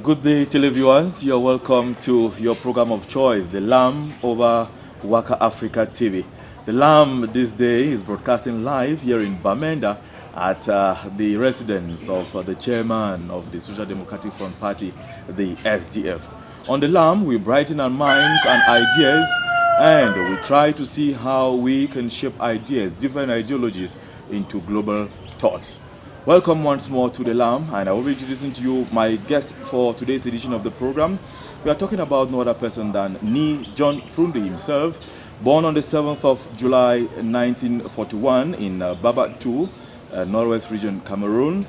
Good day, televiewers. You're welcome to your program of choice, The Lamb over WAKA Africa TV. The Lamb this day is broadcasting live here in Bamenda at the residence of the chairman of the Social Democratic Front Party, the SDF. On The Lamb, we brighten our minds and ideas, and we try to see how we can shape ideas, different ideologies, into global thoughts. Welcome once more to The Lamb, and I will be introducing to you my guest for today's edition of the program. We are talking about no other person than JOHN FRU NDI himself, born on the 7th of July 1941 in Baba II, Northwest Region, Cameroon.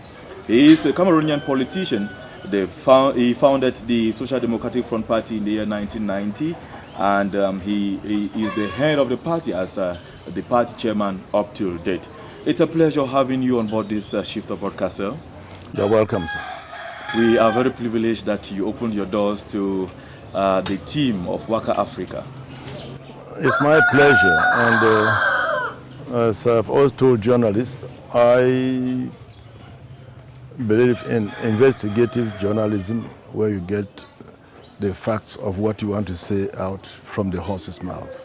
He is a Cameroonian politician. He founded the Social Democratic Front Party in the year 1990, and he is the head of the party as the party chairman up till date. It's a pleasure having you on board this shift of broadcast, sir. You're welcome, sir. We are very privileged that you opened your doors to the team of WAKA Africa. It's my pleasure, and as I've always told journalists, I believe in investigative journalism where you get the facts of what you want to say out from the horse's mouth.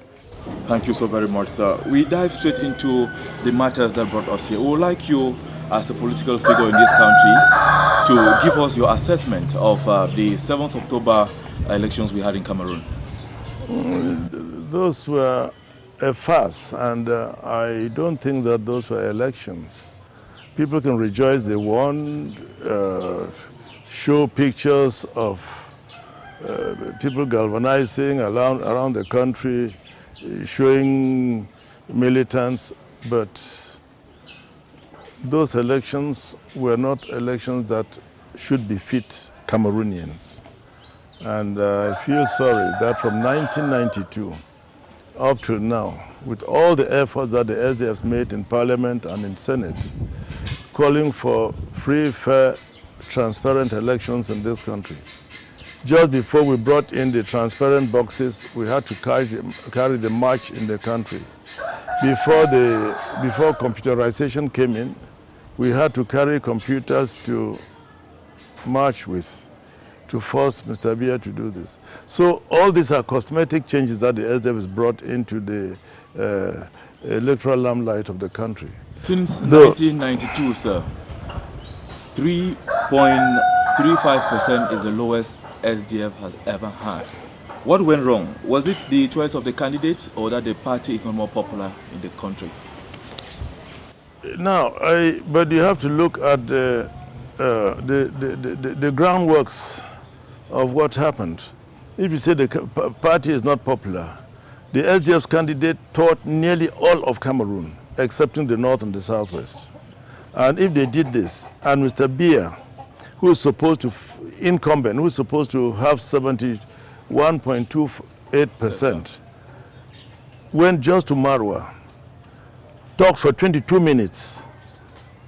Thank you so very much, sir. We dive straight into the matters that brought us here. We would like you, as a political figure in this country, to give us your assessment of the 7th October elections we had in Cameroon. Those were a farce, and I don't think that those were elections. People can rejoice they won, show pictures of people galvanizing around the country, showing militants, but those elections were not elections that should befit Cameroonians. And I feel sorry that from 1992 up to now, with all the efforts that the SDFs made in Parliament and in Senate, calling for free, fair, transparent elections in this country, just before we brought in the transparent boxes, we had to carry the march in the country. Before computerization came in, we had to carry computers to march with, to force Mr. Biya to do this. So all these are cosmetic changes that the SDF has brought into the electoral limelight of the country. Since 1992, sir, 3.35% is the lowest SDF has ever had. What went wrong? Was it the choice of the candidates, or that the party is not more popular in the country? Now, but you have to look at the groundworks of what happened. If you say the party is not popular, the SDF's candidate taught nearly all of Cameroon, excepting the north and the southwest. And if they did this, and Mr. Biya, who is supposed to, incumbent, who is supposed to have 71.28%, went just to Marwa, talked for 22 minutes,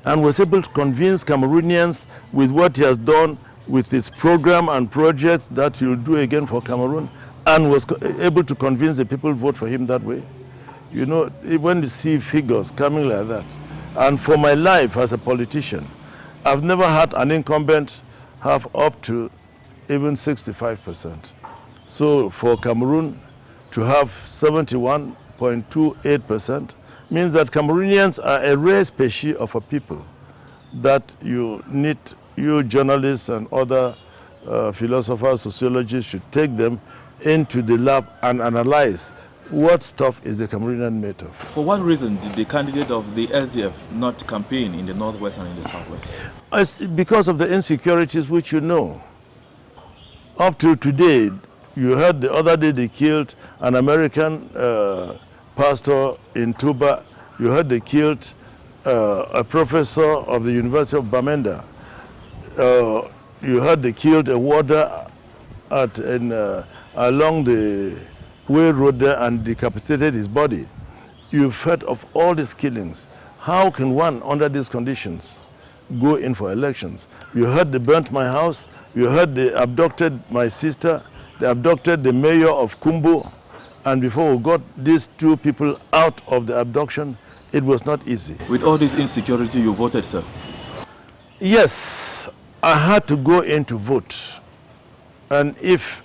and was able to convince Cameroonians with what he has done with his program and projects that he will do again for Cameroon, and was able to convince the people to vote for him that way. You know, when you see figures coming like that, and for my life as a politician, I've never had an incumbent have up to even 65%. So for Cameroon to have 71.28% means that Cameroonians are a rare species of a people that you journalists and other philosophers, sociologists should take them into the lab and analyze what stuff is the Cameroonian made of. For what reason did the candidate of the SDF not campaign in the northwest and in the southwest? It's because of the insecurities which you know. Up to today, you heard the other day they killed an American pastor in Tuba. You heard they killed a professor of the University of Bamenda. You heard they killed a warder along the way road there and decapitated his body. You've heard of all these killings. How can one, under these conditions, go in for elections? You heard they burnt my house. You heard they abducted my sister. They abducted the mayor of Kumbo. And before we got these two people out of the abduction, it was not easy. With all this insecurity, you voted, sir? Yes, I had to go in to vote. And if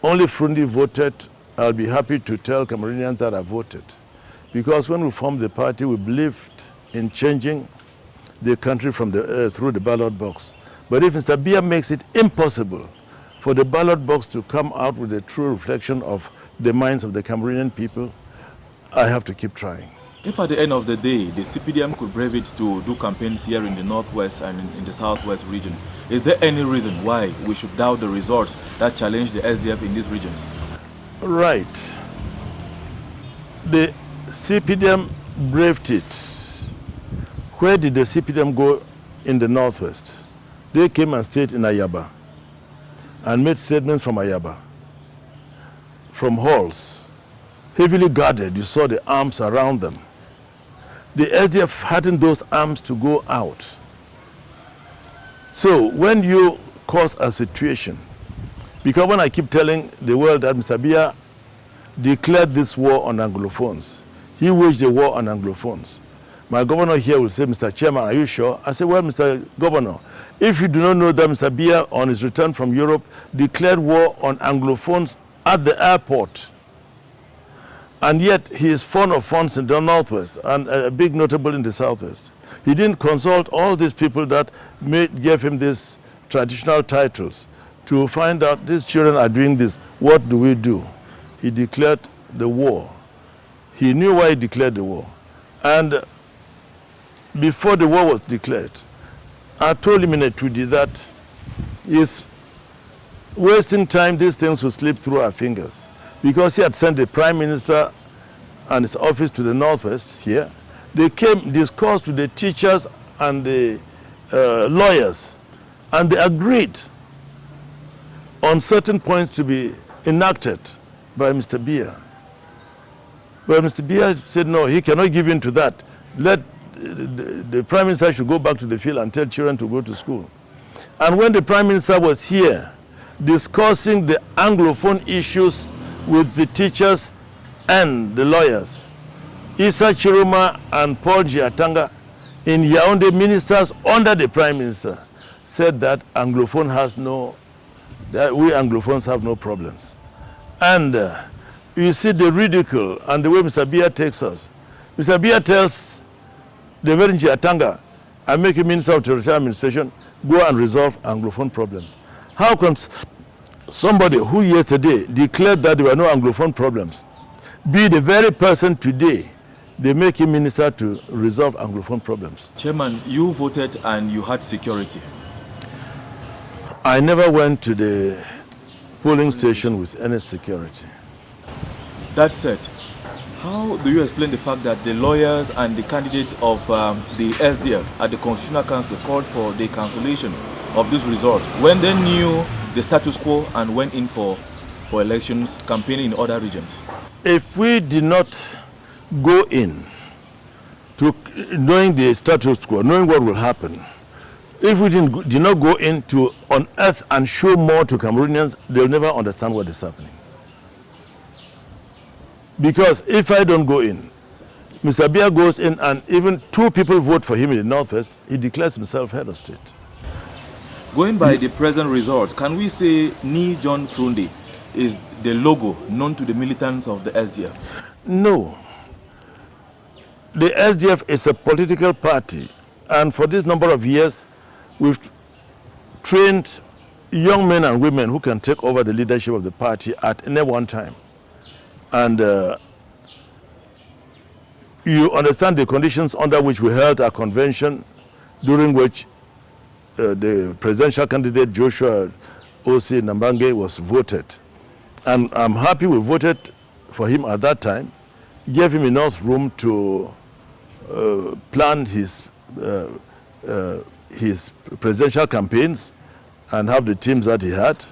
only Frundi voted, I'll be happy to tell Cameroonians that I voted. Because when we formed the party, we believed in changing the country from through the ballot box. But if Mr. Biya makes it impossible for the ballot box to come out with a true reflection of the minds of the Cameroonian people, I have to keep trying. If at the end of the day, the CPDM could brave it to do campaigns here in the northwest and in the southwest region, is there any reason why we should doubt the results that challenge the SDF in these regions? Right. The CPDM braved it. Where did the CPDM go in the northwest? They came and stayed in Ayaba and made statements from Ayaba, from halls, heavily guarded. You saw the arms around them. The SDF hadn't those arms to go out. So when you cause a situation, because when I keep telling the world that Mr. Biya declared this war on Anglophones, he waged a war on Anglophones. My governor here will say, Mr. Chairman, are you sure? I say, well, Mr. Governor, if you do not know that Mr. Biya, on his return from Europe, declared war on Anglophones at the airport, and yet he is fond of funds in the northwest and a big notable in the southwest. He didn't consult all these people that gave him these traditional titles to find out these children are doing this. What do we do? He declared the war. He knew why he declared the war. And before the war was declared, I told him in a tweet that he's wasting time, these things will slip through our fingers. Because he had sent the Prime Minister and his office to the northwest here. They came, discussed with the teachers and the lawyers, and they agreed on certain points to be enacted by Mr. Biya. But Mr. Biya said no, he cannot give in to that. Let the Prime Minister should go back to the field and tell children to go to school. And when the Prime Minister was here discussing the Anglophone issues with the teachers and the lawyers, Issa Chiruma and Paul Giatanga, in Yaoundé, ministers under the Prime Minister, said that Anglophone has no, that we Anglophones have no problems. And you see the ridicule and the way Mr. Biya takes us. Mr. Biya tells the very Giatanga, I make a Minister of Territorial Administration, go and resolve Anglophone problems. How can somebody who yesterday declared that there were no Anglophone problems be the very person today they make him minister to resolve Anglophone problems? Chairman, you voted and you had security. I never went to the polling station with any security. That said, how do you explain the fact that the lawyers and the candidates of the SDF at the Constitutional Council called for the cancellation of this result when they knew the status quo and went in for elections, campaigning in other regions? If we did not go in to knowing the status quo, knowing what will happen, if we did not go in to unearth and show more to Cameroonians, they'll never understand what is happening. Because if I don't go in, Mr. Biya goes in and even 2 people vote for him in the northwest, he declares himself head of state. Going by the present results, can we say Ni JOHN FRU NDI is the logo known to the militants of the SDF? No. The SDF is a political party, and for this number of years, we've trained young men and women who can take over the leadership of the party at any one time. And you understand the conditions under which we held our convention, during which the presidential candidate Joshua O.C. Nambange was voted. And I'm happy we voted for him at that time. It gave him enough room to plan his presidential campaigns and have the teams that he had.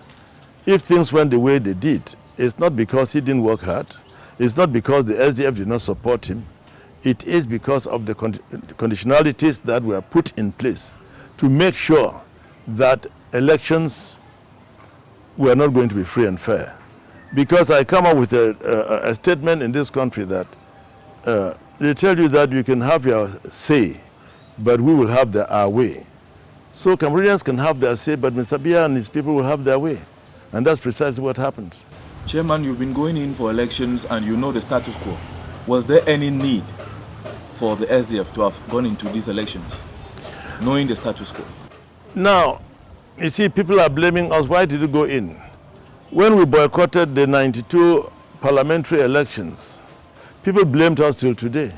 If things went the way they did, it's not because he didn't work hard. It's not because the SDF did not support him. It is because of the conditionalities that were put in place to make sure that elections were not going to be free and fair. Because I come up with a statement in this country that they tell you that you can have your say, but we will have our way. So Cameroonians can have their say, but Mr. Biya and his people will have their way. And that's precisely what happened. Chairman, you've been going in for elections and you know the status quo. Was there any need for the SDF to have gone into these elections, knowing the status quo? Now, you see, people are blaming us. Why did you go in? When we boycotted the 92 parliamentary elections, people blamed us till today.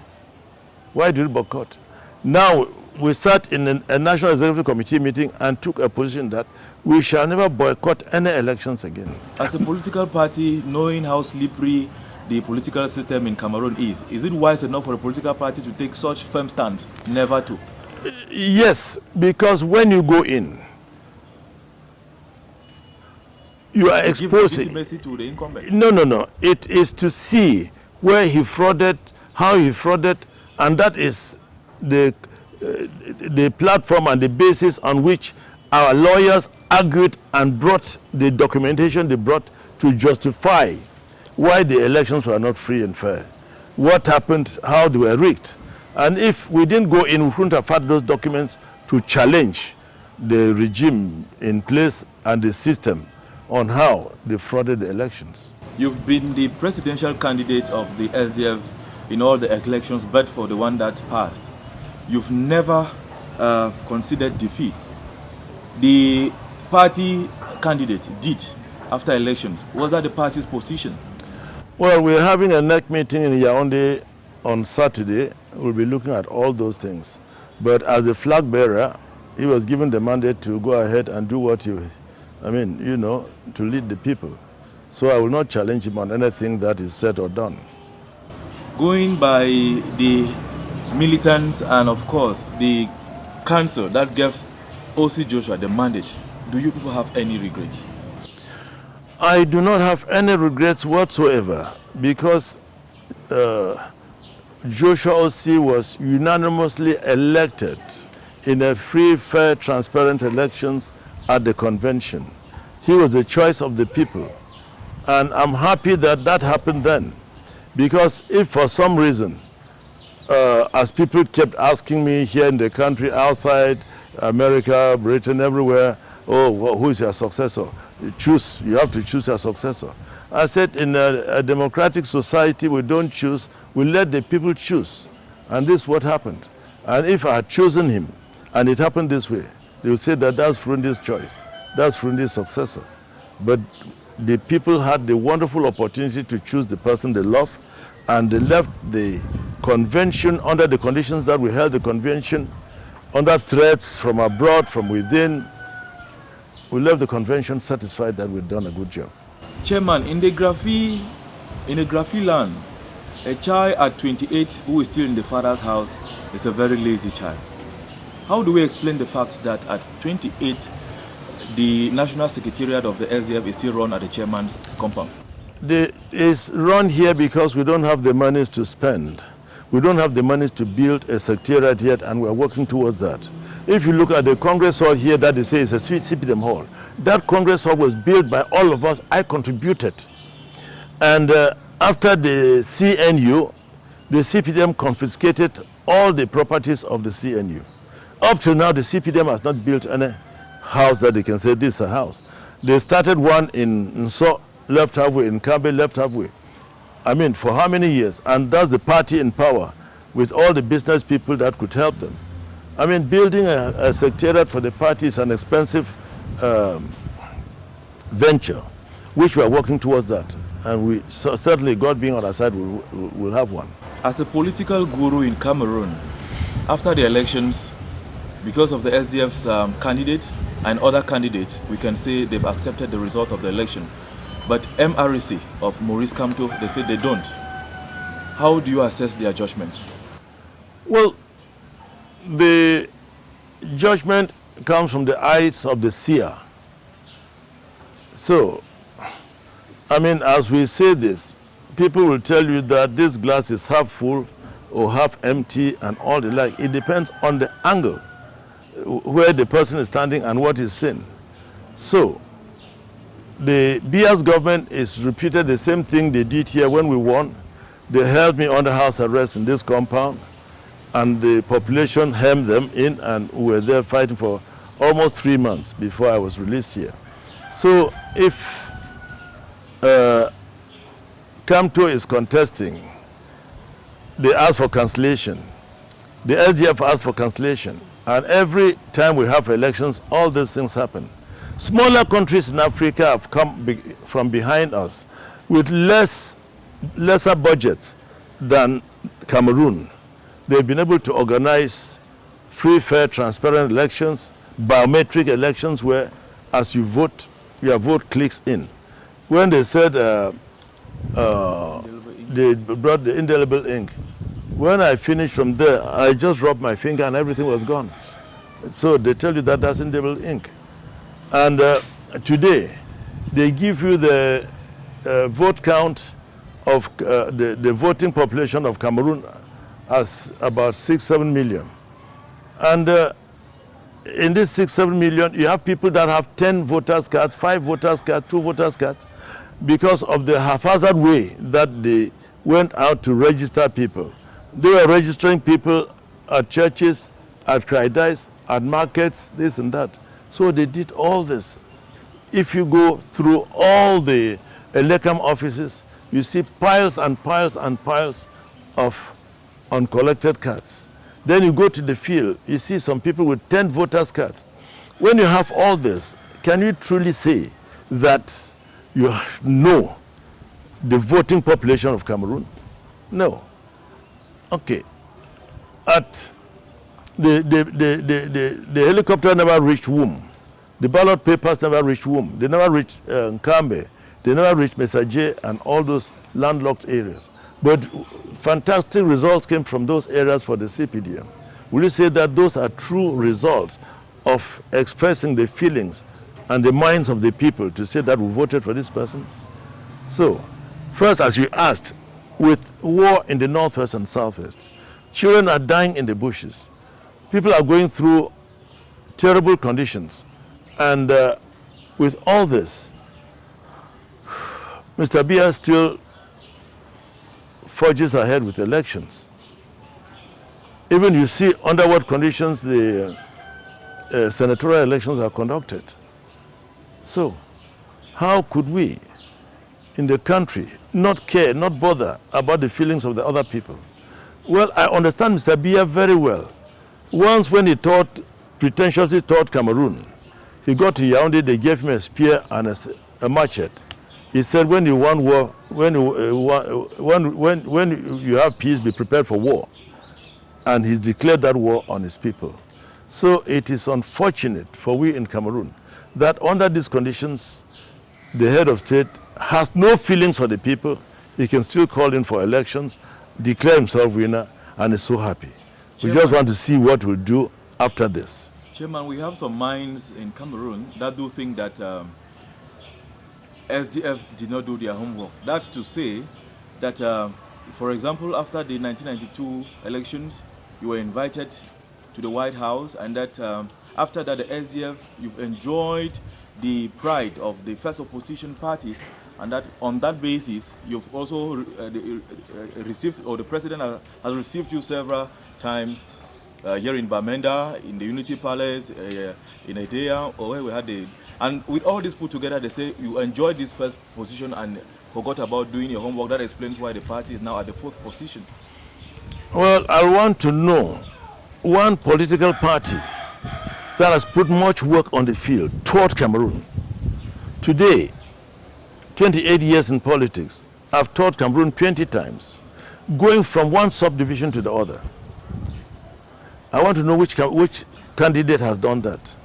Why did you boycott? Now, we sat in a National Executive Committee meeting and took a position that we shall never boycott any elections again. As a political party, knowing how slippery the political system in Cameroon is it wise enough for a political party to take such firm stance, never to? Yes, because when you go in, you are exposing. Give legitimacy to the incumbent. No. It is to see where he frauded, how he frauded, and that is the platform and the basis on which our lawyers argued and brought the documentation they brought to justify why the elections were not free and fair. What happened, how they were rigged. And if we didn't go in, we wouldn't have had those documents to challenge the regime in place and the system on how they frauded the elections. You've been the presidential candidate of the SDF in all the elections, but for the one that passed. You've never considered defeat. The party candidate did after elections. Was that the party's position? Well, we're having a NEC meeting in Yaoundé on Saturday. We'll be looking at all those things. But as a flag bearer, he was given the mandate to go ahead and do what he, to lead the people. So I will not challenge him on anything that is said or done. Going by the militants and of course the council that gave O.C. Joshua the mandate, do you people have any regrets? I do not have any regrets whatsoever because Joshua O.C. was unanimously elected in a free, fair, transparent elections at the convention. He was a choice of the people. And I'm happy that that happened then. Because if for some reason, as people kept asking me here in the country, outside America, Britain, everywhere, oh, who is your successor? You have to choose your successor. I said, in a democratic society, we don't choose, we let the people choose. And this is what happened. And if I had chosen him, and it happened this way, they would say that that's Fru Ndi's choice, that's Fru Ndi's successor. But the people had the wonderful opportunity to choose the person they love, and they left the convention under the conditions that we held the convention, under threats from abroad, from within. We left the convention satisfied that we'd done a good job. Chairman, in the Graphy land, a child at 28 who is still in the father's house is a very lazy child. How do we explain the fact that at 28, the National Secretariat of the SDF is still run at the chairman's compound? It's run here because we don't have the monies to spend. We don't have the monies to build a secretariat yet, and we're working towards that. If you look at the Congress Hall here that they say is a CPDM hall, that Congress Hall was built by all of us. I contributed. And after the CNU, the CPDM confiscated all the properties of the CNU. Up to now, the CPDM has not built any house that they can say this is a house. They started one in So, left halfway, in Ambe, left halfway. I mean, for how many years? And that's the party in power with all the business people that could help them. I mean, building a secretariat for the party is an expensive venture, which we are working towards that. And we certainly, God being on our side, we'll have one. As a political guru in Cameroon, after the elections, because of the SDF's candidate and other candidates, we can say they've accepted the result of the election. But MRC of Maurice Kamto, they say they don't. How do you assess their judgment? Well, the judgment comes from the eyes of the seer. So, I mean, as we say this, people will tell you that this glass is half full or half empty and all the like. It depends on the angle where the person is standing and what is saying. So, the Biya's government is repeated the same thing they did here when we won. They held me under house arrest in this compound, and the population hemmed them in, and we were there fighting for almost 3 months before I was released here. So if Kamto is contesting, they ask for cancellation. The SDF asked for cancellation. And every time we have elections, all these things happen. Smaller countries in Africa have come from behind us with lesser budget than Cameroon. They've been able to organize free, fair, transparent elections, biometric elections where as you vote, your vote clicks in. When they said they brought the indelible ink, when I finished from there, I just rubbed my finger and everything was gone. So they tell you that that's indelible ink. And today, they give you the vote count of the voting population of Cameroon as about 6-7 million. And in this 6-7 million, you have people that have 10 voters cards, 5 voters cards, 2 voters cards, because of the haphazard way that they went out to register people. They were registering people at churches, at Curator, at markets, this and that. So they did all this. If you go through all the Elecam offices, you see piles and piles and piles of uncollected cards. Then you go to the field, you see some people with 10 voters cards. When you have all this, can you truly say that you know the voting population of Cameroon? No. Okay. At the helicopter never reached Womb. The ballot papers never reached Womb. They never reached Ambe. They never reached Messager and all those landlocked areas. But fantastic results came from those areas for the CPDM. Will you say that those are true results of expressing the feelings and the minds of the people to say that we voted for this person? So, first, as you asked, with war in the northwest and southwest, children are dying in the bushes. People are going through terrible conditions. And with all this, Mr. Biya still forges ahead with elections. Even you see under what conditions the senatorial elections are conducted. So, how could we in the country not care, not bother about the feelings of the other people? Well, I understand Mr. Biya very well. Once when he pretentiously taught Cameroon, he got to Yaoundé, they gave him a spear and a machete. He said, when you want war, when you have peace, be prepared for war. And he declared that war on his people. So it is unfortunate for we in Cameroon that under these conditions, the head of state has no feelings for the people. He can still call in for elections, declare himself winner, and is so happy. Chairman, we just want to see what we'll do after this. Chairman, we have some minds in Cameroon that do think that SDF did not do their homework. That's to say that, for example, after the 1992 elections, you were invited to the White House, and that after that, the SDF, you've enjoyed the pride of the first opposition party, and that on that basis, you've also received, or the president has received you several times here in Bamenda, in the Unity Palace, in Edea, or where we had the... And with all this put together, they say you enjoyed this first position and forgot about doing your homework. That explains why the party is now at the 4th position. Well, I want to know one political party that has put much work on the field toward Cameroon. Today, 28 years in politics, I've taught Cameroon 20 times, going from one subdivision to the other. I want to know which candidate has done that.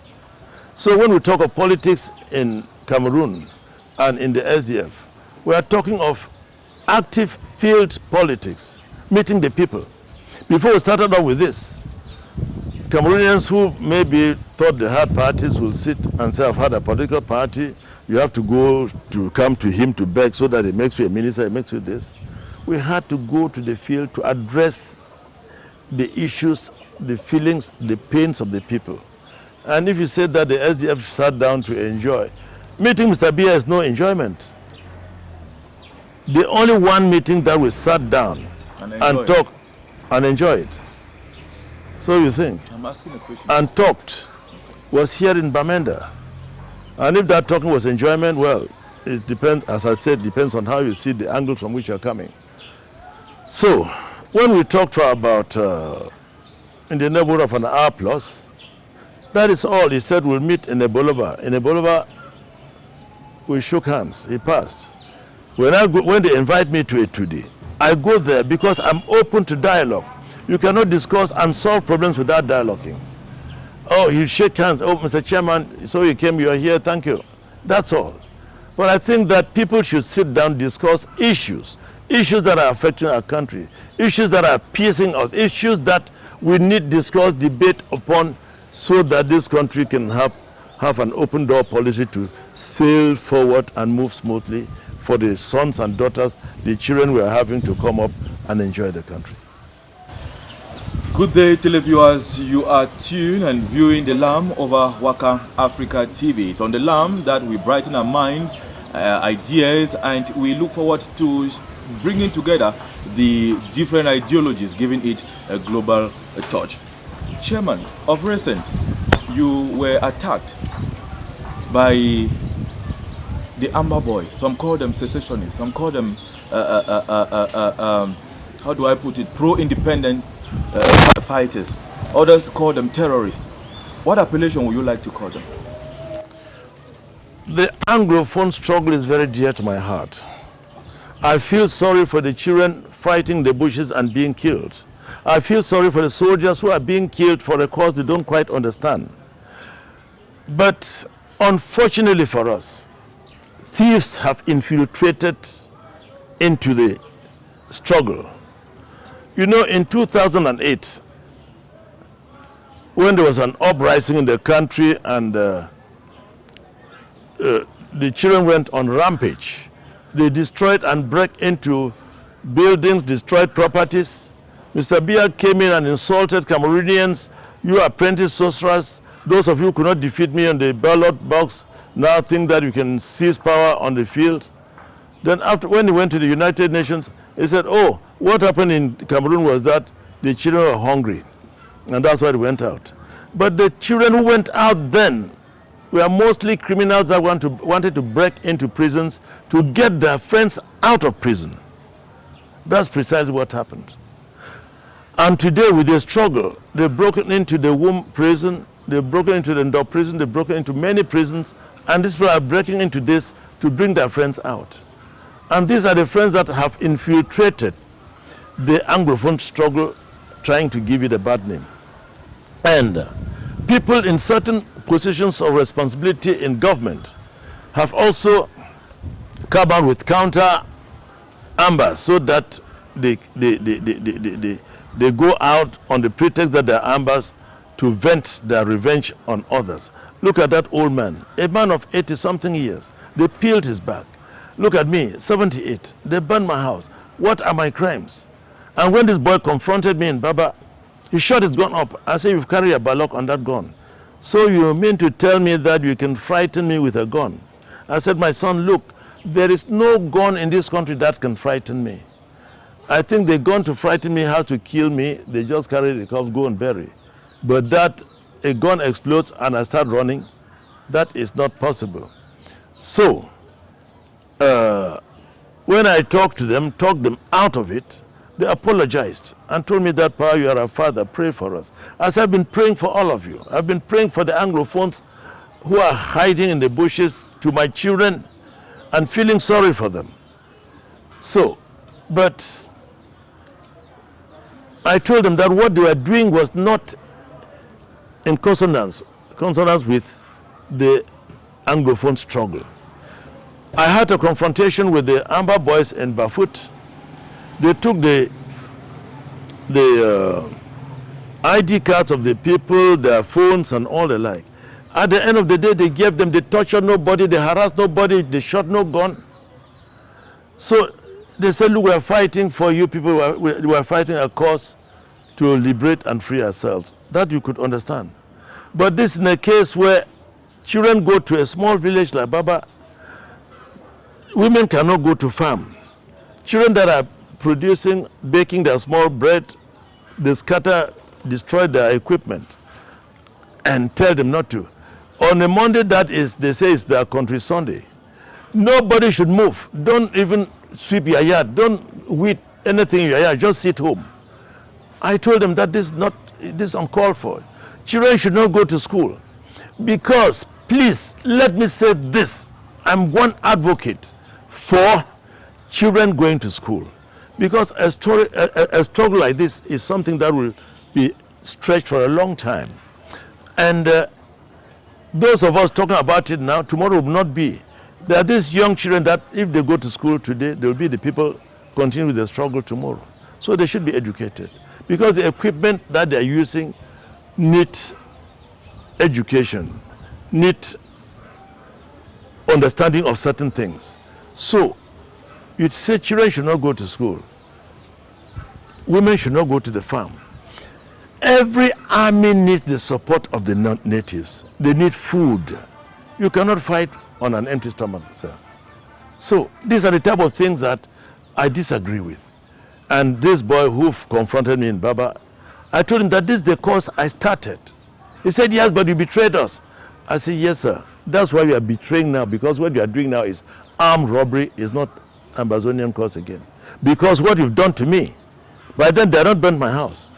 So when we talk of politics in Cameroon and in the SDF, we are talking of active field politics, meeting the people. Before we started out with this, Cameroonians who maybe thought they had parties will sit and say, I've had a political party, you have to go to come to him to beg so that he makes you a minister, he makes you this. We had to go to the field to address the issues, the feelings, the pains of the people. And if you said that the SDF sat down to enjoy, meeting Mr. Biya is no enjoyment. The only one meeting that we sat down and talked and enjoyed. So you think? I'm asking a question. And talked was here in Bamenda. And if that talking was enjoyment, well, it depends, as I said, depends on how you see the angle from which you're coming. So, when we talked about in the neighborhood of an hour plus, that is all. He said we'll meet in Ebola. In Ebola, we shook hands. He passed. When they invite me to it today, I go there because I'm open to dialogue. You cannot discuss and solve problems without dialoguing. Oh, you shake hands. Oh, Mr. Chairman, so you came, you are here, thank you. That's all. But I think that people should sit down, discuss issues that are affecting our country, issues that are piercing us, issues that we need discuss, debate upon, so that this country can have an open door policy to sail forward and move smoothly for the sons and daughters, the children we are having to come up and enjoy the country. Good day, televiewers. You are tuned and viewing The Lamb over WAKA Africa TV. It's on The Lamb that we brighten our minds, ideas, and we look forward to bringing together the different ideologies, giving it a global touch. Chairman, of recent, you were attacked by the Amba boys. Some call them secessionists, some call them, how do I put it, pro-independent fighters. Others call them terrorists. What appellation would you like to call them? The Anglophone struggle is very dear to my heart. I feel sorry for the children fighting the bushes and being killed. I feel sorry for the soldiers who are being killed for a cause they don't quite understand. But unfortunately for us, thieves have infiltrated into the struggle. You know, in 2008, when there was an uprising in the country and the children went on rampage, they destroyed and broke into buildings, destroyed properties. Mr. Biya came in and insulted Cameroonians. You apprentice sorcerers, those of you who could not defeat me on the ballot box, now think that you can seize power on the field. Then after, when he went to the United Nations, he said, oh, what happened in Cameroon was that the children were hungry, and that's why they went out. But the children who went out then were mostly criminals that wanted to break into prisons to get their friends out of prison. That's precisely what happened. And today, with the struggle, they've broken into the womb prison, they've broken into the Ndo prison, they've broken into many prisons, and these people are breaking into this to bring their friends out. And these are the friends that have infiltrated the Anglophone struggle, trying to give it a bad name. And people in certain positions of responsibility in government have also come out with counter Amba, so that they go out on the pretext that they're Ambas to vent their revenge on others. Look at that old man, a man of 80-something years. They peeled his back. Look at me, 78. They burned my house. What are my crimes? And when this boy confronted me in Baba, he shot his gun up. I said, you've carried a ballock on that gun. So you mean to tell me that you can frighten me with a gun? I said, my son, look, there is no gun in this country that can frighten me. I think the gun to frighten me has to kill me. They just carry the cops, go and bury. But that a gun explodes and I start running, that is not possible. So, when I talked them out of it, they apologized and told me that, Pa, you are our father, pray for us. As I've been praying for all of you, I've been praying for the Anglophones who are hiding in the bushes, to my children, and feeling sorry for them. So, but I told them that what they were doing was not in consonance with the Anglophone struggle. I had a confrontation with the Amba boys in Bafut. They took the ID cards of the people, their phones and all the like. At the end of the day, they gave them, they tortured nobody, they harassed nobody, they shot no gun. So they said, look, we're fighting for you people, we're fighting a cause to liberate and free ourselves. That you could understand. But this is in a case where children go to a small village like Baba, women cannot go to farm. Children that are producing, baking their small bread, they scatter, destroy their equipment and tell them not to. On a Monday that is, they say it's their country Sunday. Nobody should move. Don't even sweep your yard. Don't weed anything in your yard. Just sit home. I told them that this is uncalled for. Children should not go to school. Because, please, let me say this. I'm one advocate for children going to school. Because a struggle like this is something that will be stretched for a long time. And those of us talking about it now, tomorrow will not be. There are these young children that if they go to school today, they will be the people continue with the struggle tomorrow. So they should be educated. Because the equipment that they are using need education, need understanding of certain things. So you say children should not go to school. Women should not go to the farm. Every army needs the support of the natives. They need food. You cannot fight on an empty stomach, sir. So these are the type of things that I disagree with. And this boy who confronted me in Baba, I told him that this is the cause I started. He said, yes, but you betrayed us. I said, yes, sir. That's why you are betraying now, because what you are doing now is armed robbery, is not Ambazonian cause again. Because what you've done to me, by then they had not burnt my house.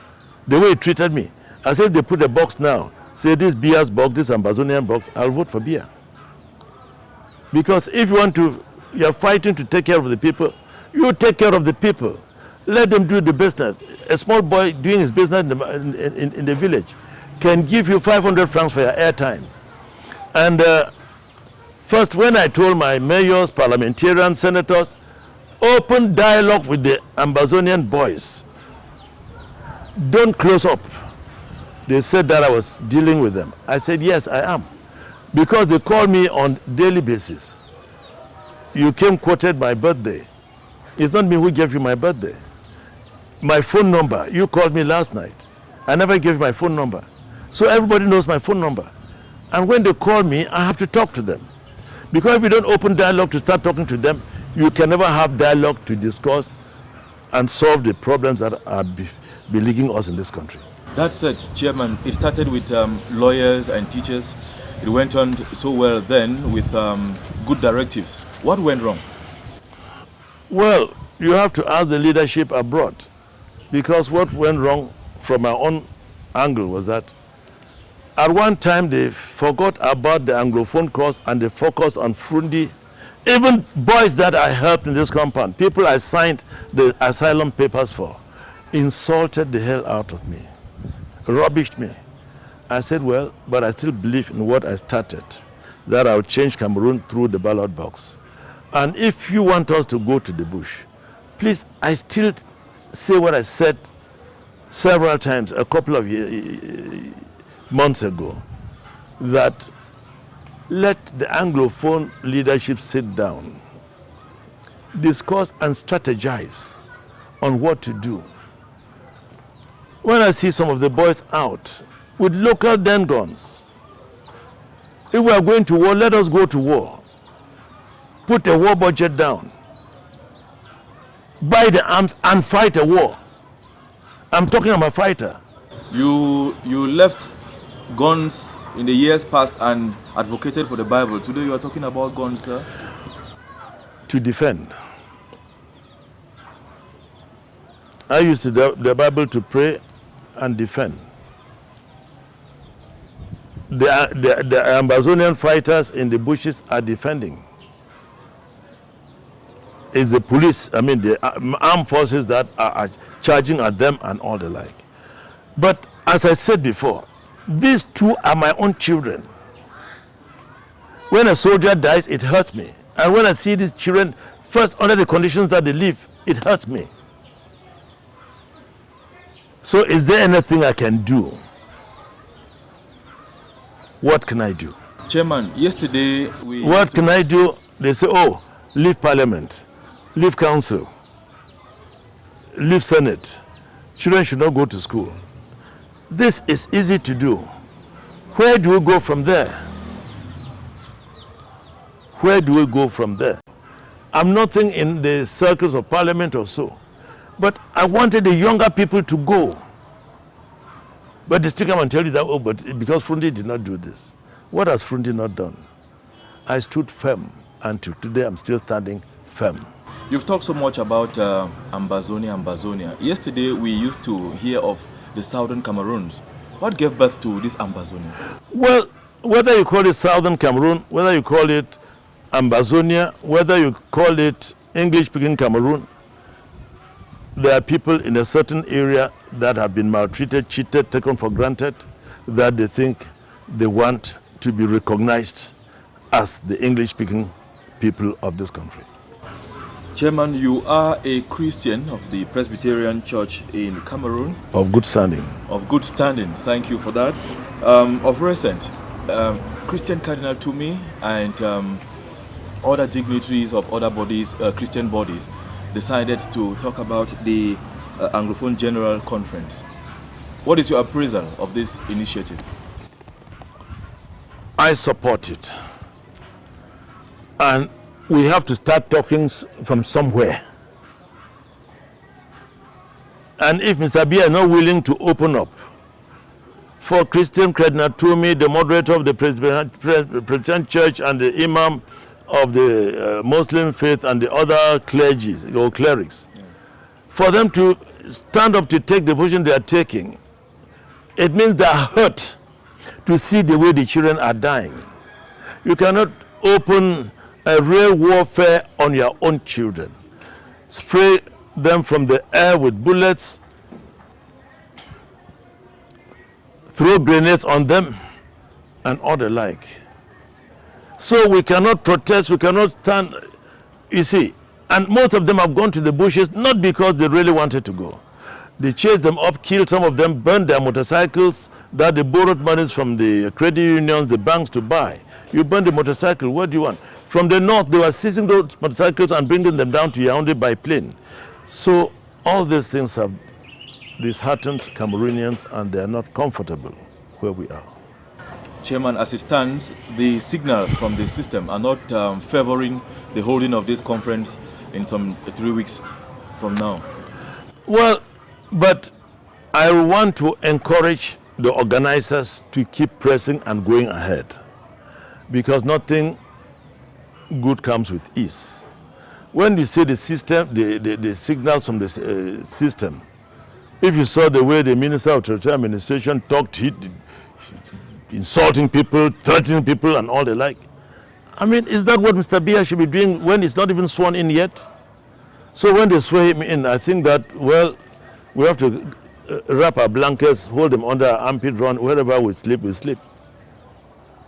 The way you treated me. I said, if they put a box now, say this Bia's box, this Ambazonian box, I'll vote for Bia. Because if you're fighting to take care of the people, you take care of the people. Let them do the business. A small boy doing his business in the village can give you 500 francs for your airtime. And first, when I told my mayors, parliamentarians, senators, open dialogue with the Ambazonian boys. Don't close up. They said that I was dealing with them. I said, yes, I am. Because they call me on daily basis. You came quoted my birthday. It's not me who gave you my birthday. My phone number, you called me last night. I never gave my phone number. So everybody knows my phone number. And when they call me, I have to talk to them. Because if you don't open dialogue to start talking to them, you can never have dialogue to discuss and solve the problems that are beleaguering us in this country. That said, Chairman, it started with lawyers and teachers. It went on so well then with good directives. What went wrong? Well, you have to ask the leadership abroad. Because what went wrong from my own angle was that at one time they forgot about the Anglophone cause and they focused on Fru Ndi. Even boys that I helped in this compound, people I signed the asylum papers for, insulted the hell out of me, rubbished me. I said, well, but I still believe in what I started, that I'll change Cameroon through the ballot box. And if you want us to go to the bush, please, I still say what I said several times a couple of months ago, that let the Anglophone leadership sit down, discuss and strategize on what to do. When I see some of the boys out with local den guns, if we are going to war, let us go to war. Put a war budget down. Buy the arms and fight a war. I'm talking about a fighter. You left guns in the years past and advocated for the Bible. Today you are talking about guns, sir? To defend. I used the Bible to pray and defend. The Ambazonian fighters in the bushes are defending. It's the police, I mean the armed forces that are charging at them and all the like. But as I said before, these two are my own children. When a soldier dies, it hurts me. And when I see these children, first under the conditions that they live, it hurts me. So is there anything I can do? What can I do? Chairman, yesterday we... What can I do? They say, oh, leave parliament, leave council, leave senate. Children should not go to school. This is easy to do. Where do we go from there? Where do we go from there? I'm nothing in the circles of parliament or so, but I wanted the younger people to go. But they still come and tell you that, oh, but because Fru Ndi did not do this. What has Fru Ndi not done? I stood firm, and today I'm still standing firm. You've talked so much about Ambazonia. Yesterday we used to hear of the Southern Cameroons. What gave birth to this Ambazonia? Well, whether you call it Southern Cameroon, whether you call it Ambazonia, whether you call it English-speaking Cameroon, there are people in a certain area that have been maltreated, cheated, taken for granted, that they think they want to be recognized as the English-speaking people of this country. Chairman, you are a Christian of the Presbyterian Church in Cameroon. Of good standing. Of good standing, thank you for that. Of recent, Christian Cardinal Tumi and other dignitaries of other bodies, Christian bodies, decided to talk about the Anglophone General Conference. What is your appraisal of this initiative? I support it. And we have to start talking from somewhere. And if Mr. Biya is not willing to open up for Christian Cardinal Tumi, the moderator of the Presbyterian Church and the Imam of the Muslim faith and the other clergies or clerics, for them to stand up to take the position they are taking, it means they are hurt to see the way the children are dying. You cannot open a real warfare on your own children. Spray them from the air with bullets, throw grenades on them, and all the like. So we cannot protest, we cannot stand, you see. And most of them have gone to the bushes, not because they really wanted to go. They chased them up, killed some of them, burned their motorcycles that they borrowed monies from the credit unions, the banks to buy. You burn the motorcycle, what do you want? From the north, they were seizing those motorcycles and bringing them down to Yaoundé by plane. So all these things have disheartened Cameroonians, and they are not comfortable where we are. Chairman, as it stands, the signals from the system are not favoring the holding of this conference in some 3 weeks from now. Well, but I want to encourage the organizers to keep pressing and going ahead, because nothing good comes with ease. When you see the system, the signals from the system, if you saw the way the Minister of Territorial Administration talked, insulting people, threatening people, and all the like. I mean, is that what Mr. Biya should be doing when he's not even sworn in yet? So when they swear him in, I think that, well, we have to wrap our blankets, hold them under our armpit, run, wherever we sleep,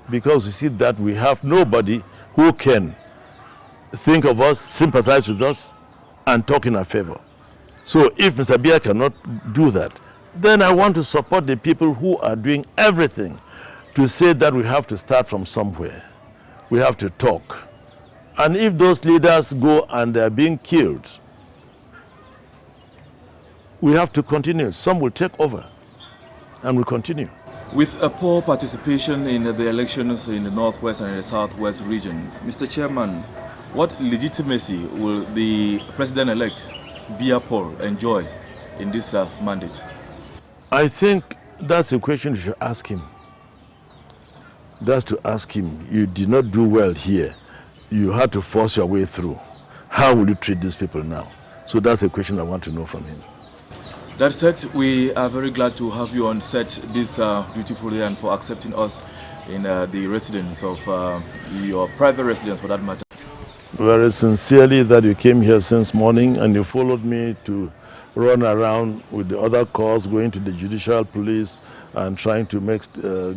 because we see that we have nobody who can think of us, sympathize with us, and talk in our favor. So if Mr. Biya cannot do that, then I want to support the people who are doing everything to say that we have to start from somewhere. We have to talk. And if those leaders go and they are being killed, we have to continue. Some will take over, and we'll continue. With a poor participation in the elections in the Northwest and in the Southwest region, Mr. Chairman, what legitimacy will the President-elect Biya Paul enjoy in this mandate? I think that's a question you should ask him. That's to ask him, you did not do well here. You had to force your way through. How will you treat these people now? So that's the question I want to know from him. That said, we are very glad to have you on set this beautiful day and for accepting us in the residence of your private residence, for that matter. Very sincerely that you came here since morning and you followed me to run around with the other calls, going to the judicial police and trying to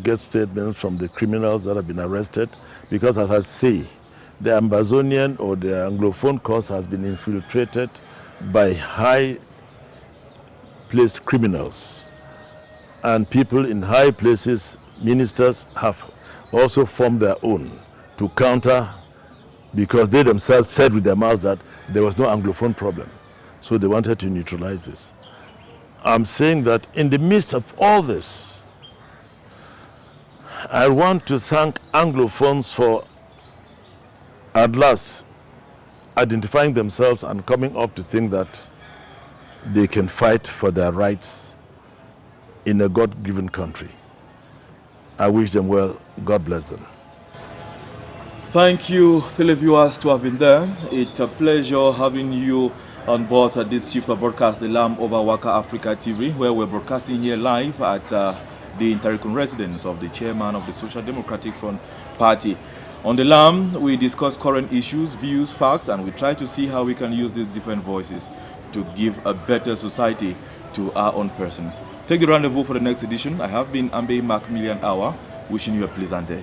get statements from the criminals that have been arrested. Because as I say, the Ambazonian or the Anglophone cause has been infiltrated by high-placed criminals. And people in high places, ministers, have also formed their own to counter, because they themselves said with their mouths that there was no Anglophone problem. So they wanted to neutralize this. I'm saying that in the midst of all this, I want to thank Anglophones for at last identifying themselves and coming up to think that they can fight for their rights in a God-given country. I wish them well. God bless them. Thank you, televiewers, to have been there. It's a pleasure having you on board at this shift of broadcast, The Lamb over WAKA Africa TV, where we're broadcasting here live at the Intarikun residence of the chairman of the Social Democratic Front Party. On The Lamb, we discuss current issues, views, facts, and we try to see how we can use these different voices to give a better society to our own persons. Take the rendezvous for the next edition. I have been Ambe Macmillian Hour, wishing you a pleasant day.